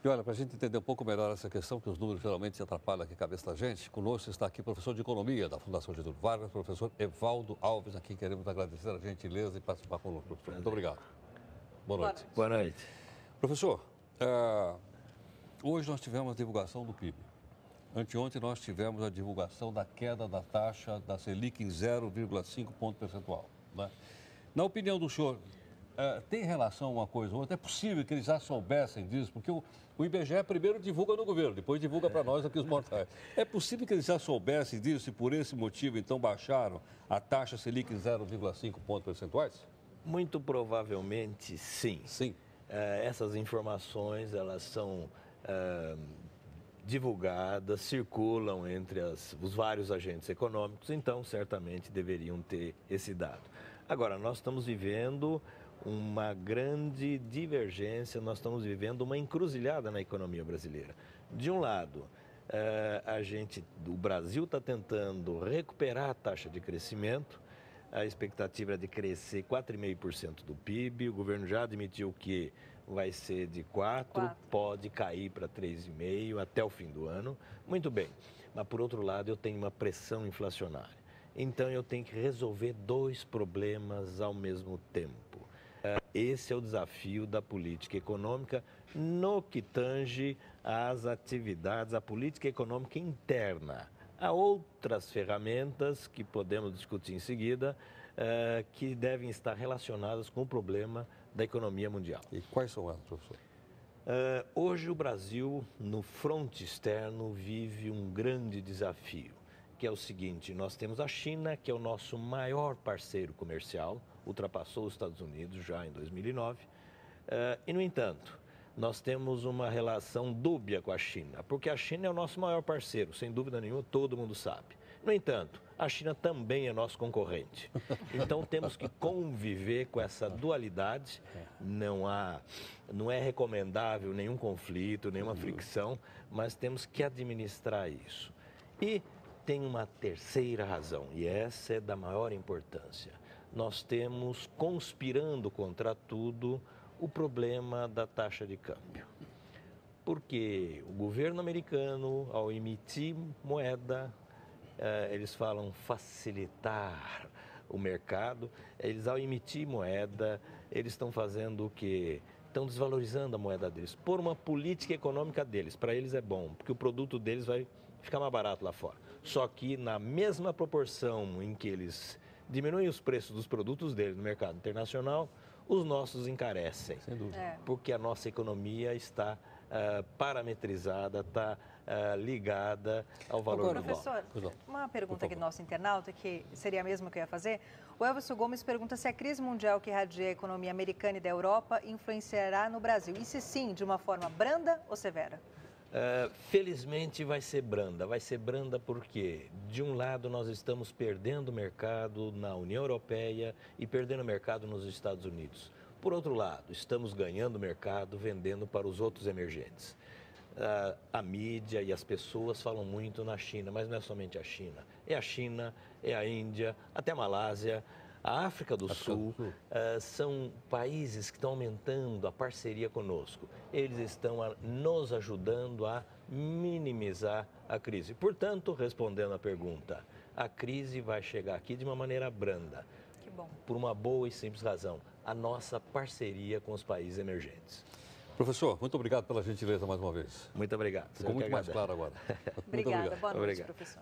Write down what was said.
E olha, para a gente entender um pouco melhor essa questão, que os números geralmente atrapalham aqui a cabeça da gente, conosco está aqui o professor de Economia da Fundação Getúlio Vargas, professor Evaldo Alves, a quem queremos agradecer a gentileza e participar conosco, professor. Muito obrigado. Boa noite. Boa noite. Professor, hoje nós tivemos a divulgação do PIB. Anteontem nós tivemos a divulgação da queda da taxa da Selic em 0,5 ponto percentual. Né? Na opinião do senhor, tem relação uma coisa ou outra? É possível que eles já soubessem disso? Porque o IBGE primeiro divulga no governo, depois divulga para nós aqui os mortais. É possível que eles já soubessem disso e por esse motivo então baixaram a taxa Selic em 0,5 pontos percentuais? Muito provavelmente sim. Sim. Essas informações, elas são divulgadas, circulam entre os vários agentes econômicos, então certamente deveriam ter esse dado. Agora, nós estamos vivendo uma grande divergência, nós estamos vivendo uma encruzilhada na economia brasileira. De um lado, o Brasil está tentando recuperar a taxa de crescimento, a expectativa é de crescer 4,5% do PIB, o governo já admitiu que vai ser de 4, pode cair para 3,5% até o fim do ano. Muito bem, mas por outro lado eu tenho uma pressão inflacionária. Então eu tenho que resolver dois problemas ao mesmo tempo. Esse é o desafio da política econômica no que tange às atividades, à política econômica interna. Há outras ferramentas que podemos discutir em seguida que devem estar relacionadas com o problema da economia mundial. E quais são elas, professor? Hoje o Brasil, no fronte externo, vive um grande desafio, que é o seguinte: nós temos a China, que é o nosso maior parceiro comercial, ultrapassou os Estados Unidos já em 2009, e no entanto, nós temos uma relação dúbia com a China, porque a China é o nosso maior parceiro, sem dúvida nenhuma, todo mundo sabe. No entanto, a China também é nosso concorrente. Então temos que conviver com essa dualidade. Não é recomendável nenhum conflito, nenhuma fricção, mas temos que administrar isso. E tem uma terceira razão, e essa é da maior importância. Nós temos, conspirando contra tudo, o problema da taxa de câmbio. Porque o governo americano, ao emitir moeda, eles falam facilitar o mercado, eles ao emitir moeda, eles estão fazendo o quê? Estão desvalorizando a moeda deles, por uma política econômica deles. Para eles é bom, porque o produto deles vai ficar mais barato lá fora. Só que na mesma proporção em que eles diminuem os preços dos produtos deles no mercado internacional, os nossos encarecem. Sem dúvida. Porque a nossa economia está parametrizada, está ligada ao valor do dólar. Professor, uma pergunta aqui do nosso internauta, que seria a mesma que eu ia fazer. O Elvis Gomes pergunta se a crise mundial que irradia a economia americana e da Europa influenciará no Brasil. E se sim, de uma forma branda ou severa? Felizmente vai ser branda. Vai ser branda porque, de um lado, nós estamos perdendo mercado na União Europeia e perdendo mercado nos Estados Unidos. Por outro lado, estamos ganhando mercado vendendo para os outros emergentes. A mídia e as pessoas falam muito na China, mas não é somente a China. É a China, é a Índia, até a Malásia. A África do Sul são países que estão aumentando a parceria conosco. Eles estão nos ajudando a minimizar a crise. Portanto, respondendo à pergunta, a crise vai chegar aqui de uma maneira branda. Que bom. Por uma boa e simples razão, a nossa parceria com os países emergentes. Professor, muito obrigado pela gentileza mais uma vez. Muito obrigado. Ficou muito mais claro agora. Obrigada. Boa noite, professor.